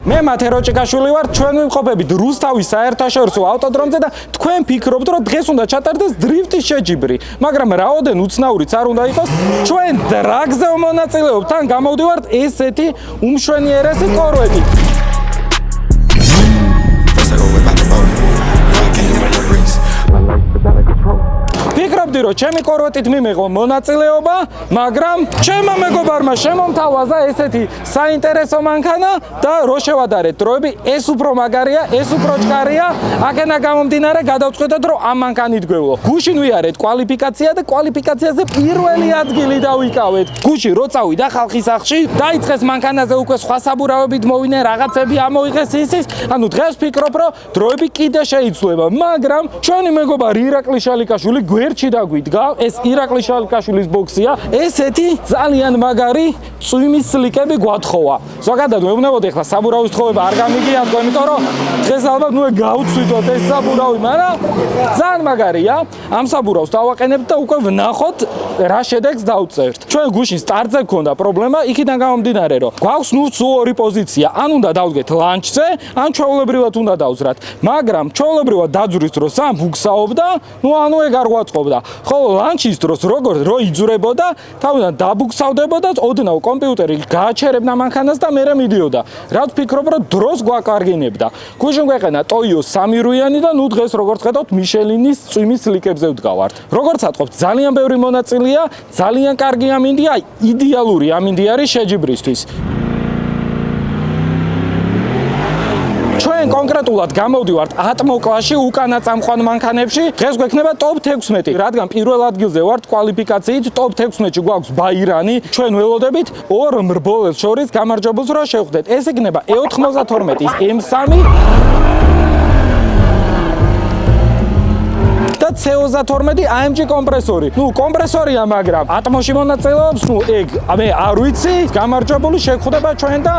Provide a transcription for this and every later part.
მე მათეროჭიკაშვილი ვარ, ჩვენ ვიმყოფებით რუსთავის საერთაშორისო ავტოდრომზე და თქვენ ფიქრობთ, რომ დღეს უნდა ჩატარდეს დრიფტის შეჯიბრი, მაგრამ რაოდენ უცნაურიც არ უნდა იყოს, ჩვენ დრაგზე ვმონაწილეობთ, თან გამოვდივართ ესეთი უმშვენიერესი კორვეტით. ფიქრობდი, რომ ჩემი კორვეტით მიმეღო მონაწილეობა, მაგრამ ჩემმა მეგობარმა შემომთავაზა ესეთი საინტერესო მანქანა და რო შევადარეთ დროები, ეს უფრო მაგარია, ეს უფრო ჭკარია, აქენა გამომდინარე გადავწყვეტეთ, რომ ამ მანქანით გვევლო. გუშინ ვიარეთ კვალიფიკაცია და კვალიფიკაციაზე პირველი ადგილი დავიკავეთ. გუში რო წავიდა ხალხის სახლში, დაიწყეს მანქანაზე უკვე სხვა საბურავებით მოვიდნენ, რაღაცები ამოიღეს ის. ანუ დღეს ვფიქრობ, რომ დროები კიდე შეიცვლება, მაგრამ ჩვენი მეგობარი ირაკლი შალიკაშვილი გვერდში დაგვიდგა, ეს ირაკლი შალიკაშვილის ბოქსია, ესეთი ძალიან მაგარი წვიმის სლიკები გვათხოვა. ზოგადად ვეუბნებოდი ახლა საბურავის თხოვება არ გამიგია, იმიტომ რომ დღეს ალბათ ნუ გავცვიტოთ ეს საბურავი, მაგრამ ძალიან მაგარია. ამ საბურავს დავაყენებთ და უკვე ვნახოთ რა შედეგს დავწერთ. ჩვენ გუშინ სტარტზე გქონდა პრობლემა, იქიდან გამომდინარე, რომ გვაქვს ნუ ორი პოზიცია, ან უნდა დავდგეთ ლანჩზე, ან ჩვეულებრივად უნდა დავზრათ. მაგრამ ჩვეულებრივად დაძვრის დროს ამ ბუქსაობდა, ნუ ანუ ეგ არ გვაწყობდა. ხოლო ლანჩის დროს როგორ რო იძურებოდა, თავიდან დაბუქსავდებოდა, ოდნავ კომპიუტერი გააჩერებდა მანქანას და მერე მიდიოდა. რაც ვფიქრობ, რომ დროს გვაკარგინებდა. გუშინ გვეყენა ტოიოს 3 რუიანი და ნუ დღეს როგორც ხედავთ, მიშელინის წვიმის სლიკებზე ვდგავართ. როგორც ატყობთ, ძალიან ბევრი მონაწილეა, ძალიან კარგი ამინდია, იდეალური ამინდი არის შეჯიბრისთვის. ჩვენ კონკრეტულად გამოვდივართ ატმოკლასში უკანა წამყვან მანქანებში. დღეს გვექნება ტოპ 16, რადგან პირველ ადგილზე ვართ კვალიფიკაციით, ტოპ 16-ში გვაქვს ბაირანი. ჩვენ ველოდებით ორ მრბოლელს შორის გამარჯვებულს რო შევხვდეთ. ეს იქნება E92-ის M3 და C32 AMG კომპრესორი. ნუ კომპრესორია, მაგრამ ატმოში მონაწილეობს, ნუ ეგ მე არ ვიცი, გამარჯვებული შეხვდება ჩვენ და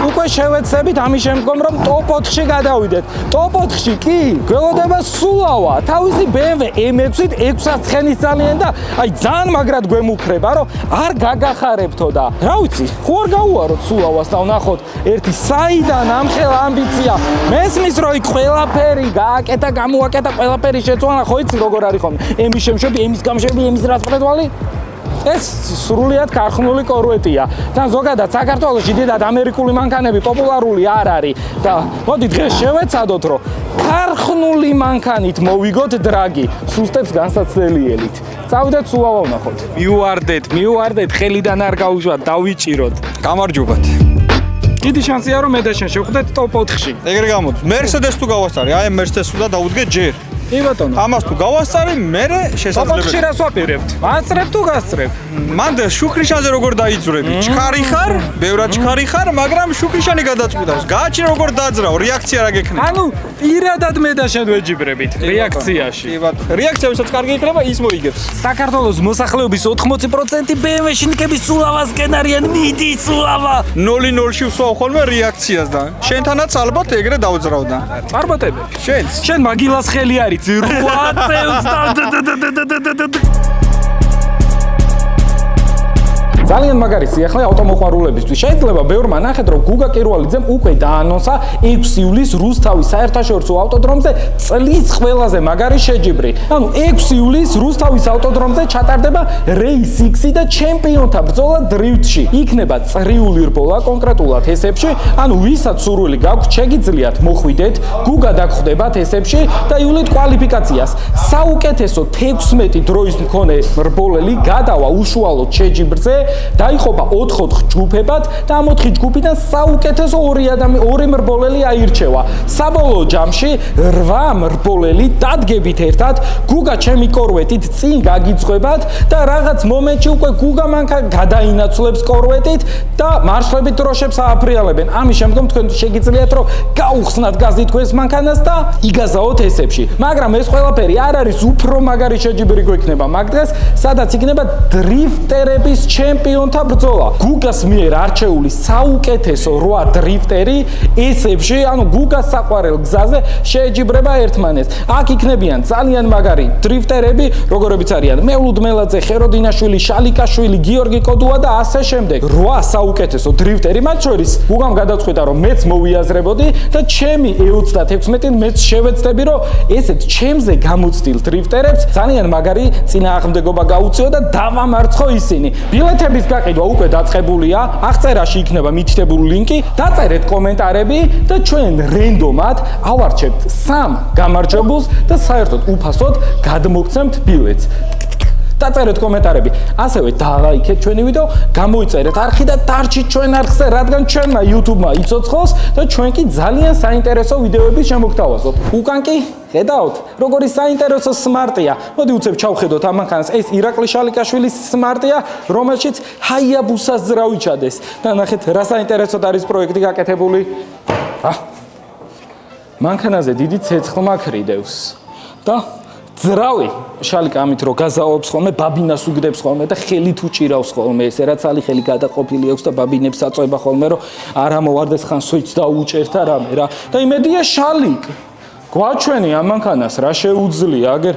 უკვე შევეცდებით ამის შემდგომ რომ ტოპ 4-ში გადავიდეთ. ტოპ 4-ში კი გველოდება სულავა, თავისი BMW M6-ით 600 ცხენის ძალიან და აი ძალიან მაგრად გვემუქრება, რომ არ გაგახარებთო და რა ვიცი, ხო არ გაუაროთ სულავას და ვნახოთ ერთი საიდან ამხელა ამბიცია. მესმის რომ იქ ყველაფერი გააკეთა, გამოაკეთა, ყველაფერი შეცვალა, ხო იცი როგორ არის ხომ? ემის შემშვები, ემის გამშვები, ემის რასპრედვალი? ეს სრულიად ქარხნული კორვეტია. და ზოგადად საქართველოში დიდად ამერიკული მანქანები პოპულარული არ არის და მოდი დღეს შევეცადოთ, რომ ქარხნული მანქანით მოვიგოთ დრაგი, სუსტებს განსაცდელიელით. წავიდეთ სულავა ვნახოთ. მივუვარდეთ, ხელიდან არ გაუშვათ, დავიჭიროთ. გამარჯობათ. დიდი შანსია რომ მე და შენ შევხვდეთ ტოპ 4-ში. ეგრე გამოდის. Mercedes თუ გავასწარი, აი Mercedes უნდა დავუდგე ჯერ. კი ბატონო. ამას თუ გავასწარი, მე შესაძლებელი. ტოპ 4-ში რას ვაპირებთ? ვასწრებ თუ გასწრებ? მან შუქრიშანზე როგორ დაიძვრები? ჩქარი ხარ, ბევრად ჩქარი ხარ, მაგრამ შუქრიშანი გადაწყვიტავს. გააჩინე როგორ დაძრავ, რეაქცია რა გექნება? ანუ პირადად მე და შენ ვეჯიბრებით რეაქციაში. კი ბატონო. რეაქცია ვისაც კარგი იქნება, ის მოიგებს. საქართველოს მოსახლეობის 80% BMW შინკების სულავასკენ არიან, მიდი სულავა. 0-0-ში ვსვავ ხოლმე რეაქციას და შენთანაც ალბათ ეგრე დავძრავდა. წარმატებები. შენც? შენ მაგილას ხელი არის 8 წელს. ძალიან მაგარი სიახლე ავტომოყვარულებისთვის. შეიძლება ბევრმა ნახეთ, რომ გუგა კირვალიძემ უკვე დაანონსა 6 ივლისს რუსთავის საერთაშორისო ავტოდრომზე წლის ყველაზე მაგარი შეჯიბრი. ანუ 6 ივლისს რუსთავის ავტოდრომზე ჩატარდება Race X და ჩემპიონთა ბრძოლა დრიფტში. იქნება წრიული რბოლა კონკრეტულად ესებში, ანუ ვისაც სურვილი გაქვთ, შეგიძლიათ მოხვიდეთ, გუგა დაგხვდებათ ესებში და ივლით კვალიფიკაციას. საუკეთესო 16 დროის მქონე რბოლელი გადავა უშუალოდ შეჯიბრზე. დაიხობა 4 ჯგუფებად და ამ 4 ჯგუფიდან საუკეთესო 2 მრბოლელი აირჩევა. საბოლოო ჯამში 8 მრბოლელი დადგებით ერთად, გუგა ჩემი კორვეტით წინ გაგიძღვებათ და რაღაც მომენტში უკვე გუგა მანქანა გადაინაცვლებს კორვეტით და მარშლებით დროშებს ააფრიალებენ. ამის შემდგომ თქვენ შეგიძლიათ რომ გაუხსნათ გაზი თქვენს მანქანას და იგაზაოთ ესებში. მაგრამ ეს ყველაფერი არ არის უფრო მაგარი შეჯიბრი გვექნება მაგ დღეს, სადაც იქნება დრიფტერების ჩემპიონი ჩემპიონთა ბრძოლა. გუგას მიერ არჩეული საუკეთესო 8 დრიფტერი ესებში, ანუ გუგას საყვარელ გზაზე შეეჯიბრება ერთმანეთს. აქ იქნებიან ძალიან მაგარი დრიფტერები, როგორებიც არიან მევლუდ მელაძე, ხეროდინაშვილი, შალიკაშვილი, გიორგი კოდუა და ასე შემდეგ. 8 საუკეთესო დრიფტერი, მათ შორის გუგამ გადაწყვიტა, რომ მეც მოვიაზრებოდი და ჩემი E36-ით მეც შევეცდები, რომ ესეთ ჩემზე გამოცდილ დრიფტერებს ძალიან მაგარი წინააღმდეგობა გაუწიო და დავამარცხო ისინი. ბილეთების გაყიდვა უკვე დაწყებულია, აღწერაში იქნება მითითებული ლინკი, დაწერეთ კომენტარები და ჩვენ რენდომად ავარჩევთ 3 გამარჯვებულს და საერთოდ უფასოდ გადმოგცემთ ბილეთს. დაწერეთ კომენტარები, ასევე დალაიქეთ ჩვენი ვიდეო, გამოიწერეთ არხი და დარჩით ჩვენ არხზე, რადგან ჩვენმა YouTube-მა იცოცხლოს და ჩვენ კი ძალიან საინტერესო ვიდეოები შემოგთავაზობთ. უკან კი ხედავთ, როგორი საინტერესო სმარტია. მოდი უცებ ჩავხედოთ ამანხანს, ეს ირაკლი შალიკაშვილის სმარტია, რომელშიც ჰაიაბუსას ძრავი ჩადეს. და ნახეთ, რა საინტერესოდ არის პროექტი გაკეთებული. მანქანაზე დიდი ცეცხლმა ქრიდევს და ძრავი შალიკა ამით რომ გაზაობს ხოლმე, ბაბინას უგდებს ხოლმე და ხელით უჭირავს ხოლმე, ესე რაც ალი ხელი გადაყოფილი აქვს და ბაბინებს აწובה ხოლმე, რომ არ ამოვარდეს ხან სვიჩს დაუჭერთ და რამე რა. და იმედია შალიკ გვაჩვენი ამანქანას რა შეუძლია, აგერ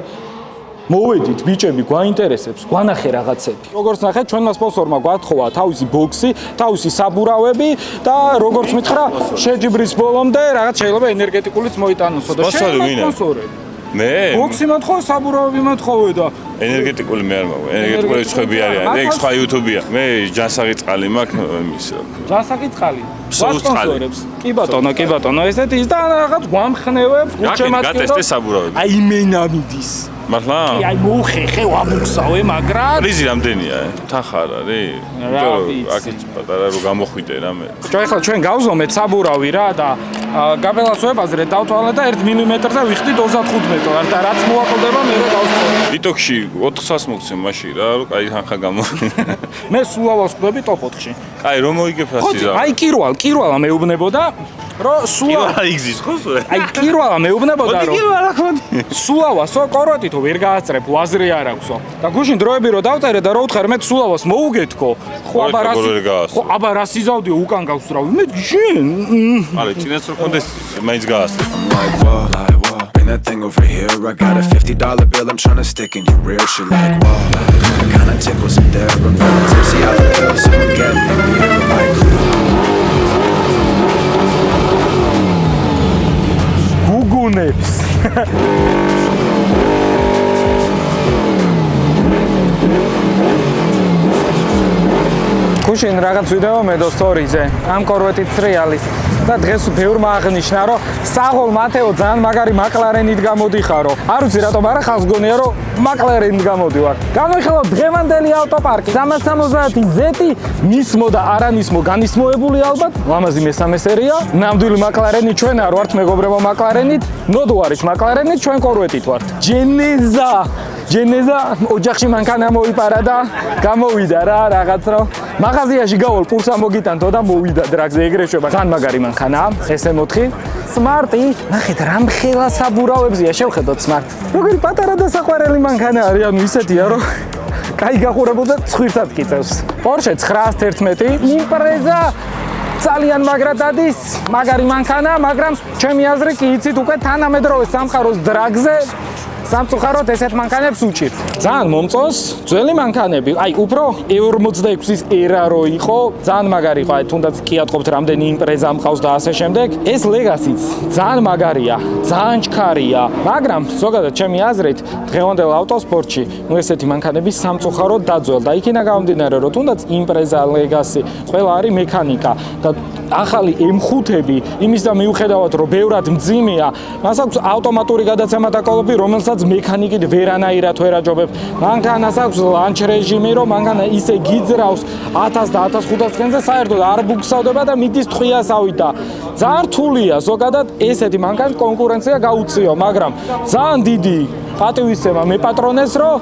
მოვედით ბიჭები, გვაინტერესებს, გვანახე რაღაცები. როგორც ნახეთ, ჩვენმა სპონსორმა გვათხოვა თავისი ბოქსი, თავისი საბურავები და როგორც მითხრა, შეჯიბრის ბოლომდე რაღაც შეიძლება ენერგეტიკულიც მოიტანოსო და სპონსორები. მე ბოქსი მოთხოვე, საბურავები მოთხოვე და ენერგეტიკული მე არ მაქვს. ენერგეტიკული სხვები არიან. ეგ სხვა YouTube-ია. მე ჯანსაღი წყალი მაქვს იმის. ჯანსაღი წყალი. სულ წყალი. კი ბატონო, ესეთი ის და რაღაც გვამხნევებს, გულშემატკივრებს. გატესტე საბურავები. აი მენამიდის. მართლა? აი მოხეხე ვაბუქსავე, მაგრამ პრიზი რამდენია? თხარ არის? რა ვიცი. აქეთ პატარა რომ გამოხვიდე რამე. ეხლა ჩვენ გავზომეთ საბურავი რა და გაბელას ვებაზრეთ, დავთვალეთ და 1 მილიმეტრზე ვიხდით 35 ვარ და რაც მოაკლდება მე რა გავწევ. TikTok-ში 400-ს მოგცემ მაშინ რა, რომ კაი ხანხა გამო. მე სულავას ვხდები top 4-ში. აი რომ მოიგებ ასე რა. აი კირვალა მეუბნებოდა რომ სულა იგზის ხო? აი კირვალა მეუბნებოდა რომ კირვალა ხოდი. სულავასო კოროტითო ვერ გააცრებ, ვაზრი არ აქვსო. და გუშინ დროები რომ დავწერე და რო ვთხარ მე სულავას მოუგეთქო. ხო აბა რა სიზავდიო უკან გავსრავი. მე შენ. არა, წინაც რო ხონდეს მაინც გაასწრე. Bring that thing over here. I got a $50 bill. I'm tryna stick in your rear. She like, whoa. Kinda tickles in there. I'm feeling tipsy out the pill. So I'm getting in here. I'm like, გუგუნებს. გუშინ რაღაც ვიდეო მედო სტორიზე ამ კორვეტით სრიალის და დღეს ბევრმა აღნიშნა რომ საღოლ მათეო ძალიან მაგარი მაკლარენით გამოდიხარო. არ ვიცი რატომ არა ხალხს გონია რომ მაკლარენით გამოდივარ. გამოიხელავ დღევანდელი ავტოპარკი 370 ზეტი მისმო და არანისმო განისმოებული ალბათ. ლამაზი მესამე სერია. ნამდვილი მაკლარენი ჩვენ არ ვართ მეგობრებო მაკლარენით. ნოდო არის მაკლარენით, ჩვენ კორვეტით ვართ. ჯენეზა ოჯახში მანქანა მოიპარა და გამოვიდა რა რაღაც რომ მაღაზიაში გავალ პურსა მოგიტანთო და მოვიდა დრაგზე ეგრე შევა. ძალიან მაგარი მანქანაა, S4. სმარტი, ნახეთ რამხელა საბურავებზია, შევხედოთ სმარტ. როგორი პატარა და საყვარელი მანქანა არის, ანუ ისეთია რომ კაი გახურებოდა ცხვირსაც კიწევს. Porsche 911 იმპრეზა ძალიან მაგრად დადის, მაგარი მანქანა, მაგრამ ჩემი აზრით კი იცით უკვე თანამედროვე სამხაროს დრაგზე სამწუხაროდ ესეთ მანქანებს უჭირთ. ძალიან მომწონს ძველი მანქანები. აი უფრო E46-ის ერა რო იყო, ძალიან მაგარი იყო. აი თუნდაც კი ატყობთ რამდენი იმპრეზა მყავს და ასე შემდეგ. ეს ლეგასიც ძალიან მაგარია, ძალიან ჩქარია, მაგრამ ზოგადად ჩემი აზრით დღევანდელ ავტოსპორტში ნუ ესეთი მანქანები სამწუხაროდ დაძველდა. და იქინა გამომდინარე რომ თუნდაც იმპრეზა, ლეგასი, ყველა არის მექანიკა და ახალი M5-ები იმის და მიუხედავად რომ ბევრად მძიმეა, მას აქვს ავტომატური გადაცემა და კოლოფი, რომელსაც მექანიკით ვერანაირად ვერ აჯობებს. მანქანას აქვს ლანჩ რეჟიმი, რომ მანქანა ისე გიძრავს 1000 და 1500 წელზე საერთოდ არ ბუქსავდება და მიდის ტყვიასავით და ძალიან რთულია ზოგადად ესეთი მანქანის კონკურენცია გაუწიო, მაგრამ ძალიან დიდი პატივისცემა მეპატრონეს, რომ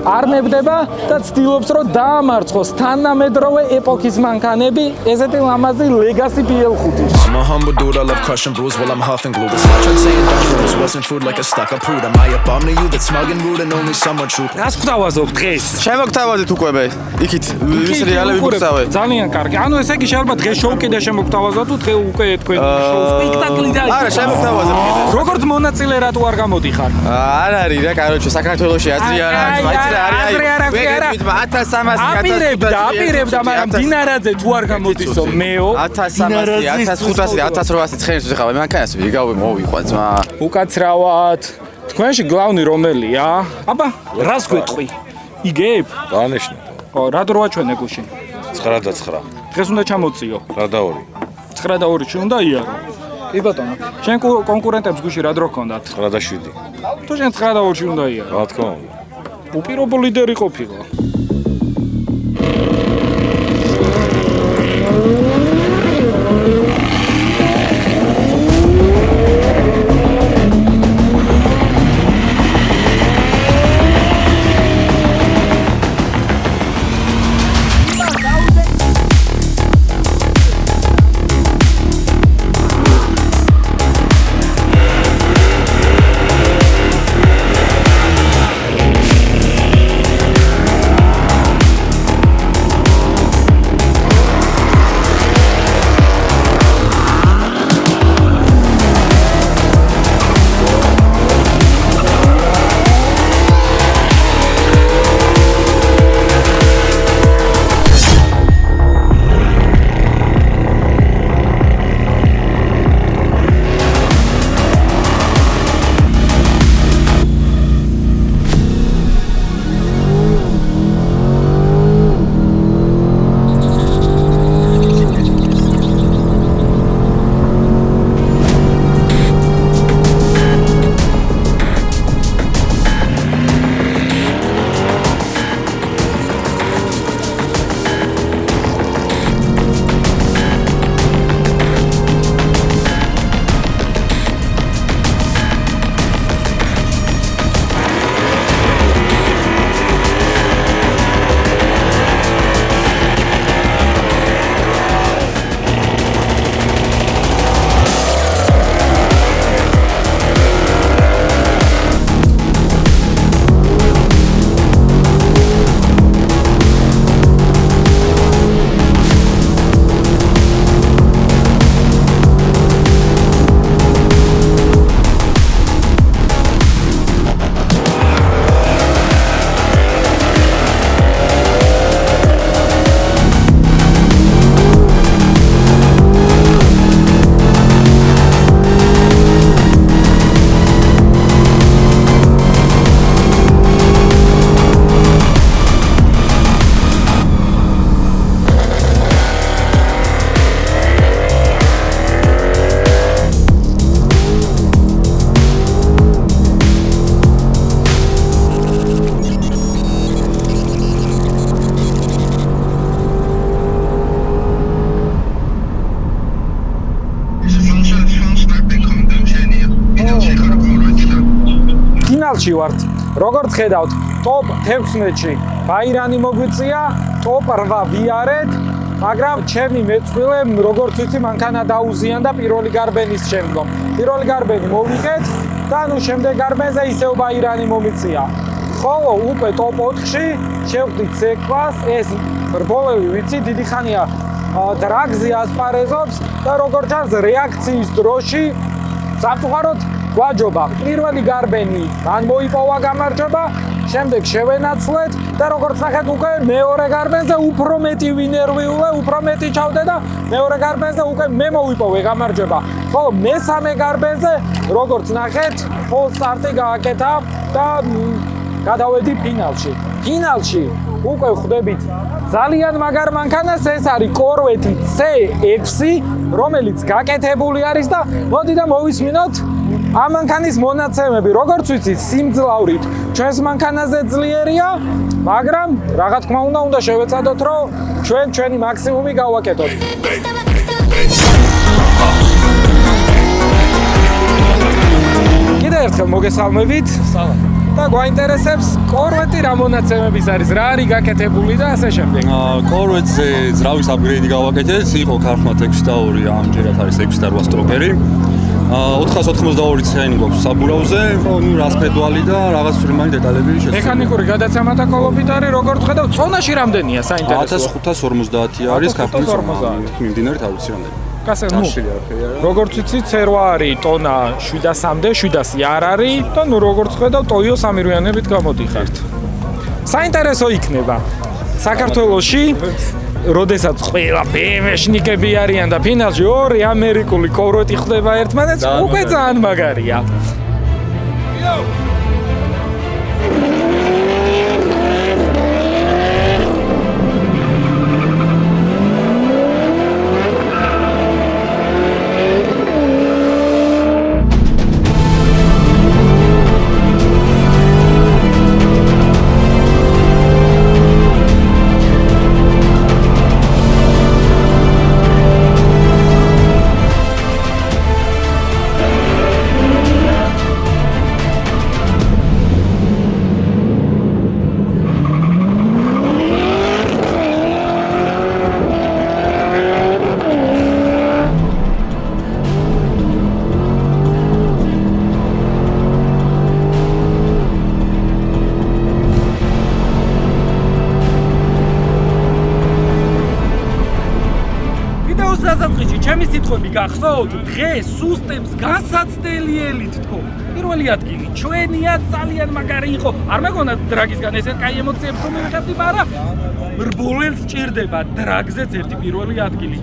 არ ნებდება და ცდილობს რომ დაამარცხოს თანამედროვე ეპოქის მანქანები, ესეთი ლამაზი Legacy PL5. I'm a humble dude, I love crushing brews while I'm huffing glue. This much I'd say and don't lose. Wasn't food like a stuck up prude. Am I a bum to you that's smug and rude and only someone true? რას გვთავაზობ დღეს? შემოგთავაზეთ უკვე მე. იქით ვის რეალები გვწავეთ. ძალიან კარგი. ანუ ესე იგი შეიძლება დღეს შოუ კიდე შემოგთავაზოთ თუ დღე უკვე თქვენ შოუ სპექტაკლი და არა, შემოგთავაზეთ კიდე. როგორც მონაწილე რატო არ გამოდიხარ? არ არის რა, კაროჩე, საქართველოში აზრი არ არის. მაიცი რა არის. აზრი არ აქვს, არა. 1300 აპირებდა, მაგრამ დინარაძე თუ არ გამოდისო მეო 1300 1500 1800 ცხენს ვიხავ მანქანას ვიგავი მოვიყვა ძმა. უკაცრავად. თქვენში გლავნი რომელია? აბა, რას გვეტყვი? იგებ? დანიშნე. ო, რა დროა ჩვენ ეგუში? 9 და 9. დღეს უნდა ჩამოწიო. 9 და 2. 9 და 2 უნდა იარო. კი ბატონო. შენ კონკურენტებს გუში რა დრო ჰქონდათ? 9 და 7. თუ შენ 9 და 2 უნდა იარო. რა თქმა უნდა. უპირობო ლიდერი ყოფილა. ფინალში ვართ. როგორც ხედავთ, ტოპ 16-ში ბაირანი მოგვიწია, ტოპ 8 ვიარეთ, მაგრამ ჩემი მეწყვილე როგორც ვიცი მანქანა დაუზიანდა პირველი გარბენის შემდგომ. პირველი გარბენი მოვიგეთ და ნუ შემდეგ გარბენზე ისევ ბაირანი მომიწია. ხოლო უკვე ტოპ 4-ში შევხვდით C-კლასს, ეს რბოლევი ვიცი, დიდი ხანია დრაგზე ასპარეზობს და როგორც ჩანს რეაქციის დროში საფუღაროდ გვაჯობა. პირველი გარბენი მან მოიპოვა გამარჯვება, შემდეგ შევენაცვლეთ და როგორც ნახეთ უკვე მეორე გარბენზე უფრო მეტი ვინერვიულე, უფრო მეტი ჩავდე და მეორე გარბენზე უკვე მე მოვიპოვე გამარჯვება. ხოლო მესამე გარბენზე როგორც ნახეთ, ფოლ სტარტი გააკეთა და გადავედი ფინალში. ფინალში უკვე ხვდებით ძალიან მაგარ მანქანას, ეს არის კორვეტი C6, რომელიც გაკეთებული არის და მოდი და მოვისმინოთ ამ მანქანის მონაცემები. როგორც ვიცი, სიმძლავრით ჩვენს მანქანაზე ძლიერია, მაგრამ რა თქმა უნდა შევეცადოთ, რომ ჩვენი მაქსიმუმი გავაკეთოთ. კიდევ ერთხელ მოგესალმებით. და გვაინტერესებს კორვეტი რა მონაცემების არის, რა არის გაკეთებული და ასე შემდეგ. კორვეტზე ძრავის აპგრეიდი გავაკეთეთ, იყო ქარხმა 6.2, ამჯერად არის 6.8 სტროპერი. 482 ცენი გვაქვს საბურავზე, ნუ რასპედვალი და რაღაც სურიმანი დეტალები შესაძლოა. მექანიკური გადაცემა და კოლოფიტარი როგორც ხედავ, წონაში რამდენია საინტერესო? 1550 არის ქართული წონა. მიმდინარე თავისი რამდენი. კასე, ნუ როგორც ვიცი, ცერვა არის ტონა 700-მდე, 700 არ არის და ნუ როგორც ხედავ, ტოიო სამირვიანებით გამოდიხართ. საინტერესო იქნება. საქართველოში როდესაც ყველა BMW-შნიკები არიან და ფინალში ორი ამერიკული კორვეტი ხდება ერთმანეთს, უკვე ძალიან მაგარია. ჩემი სიტყვები გახსოვთ, დღეს სუსტემს განსაცდელიელით თქო. პირველი ადგილი ჩვენია, ძალიან მაგარი იყო. არ მეგონათ დრაგისგან ესე კაი ემოციებს თუ მივიღებდი, მაგრამ რბოლელს ჭირდება დრაგზეც ერთი პირველი ადგილი.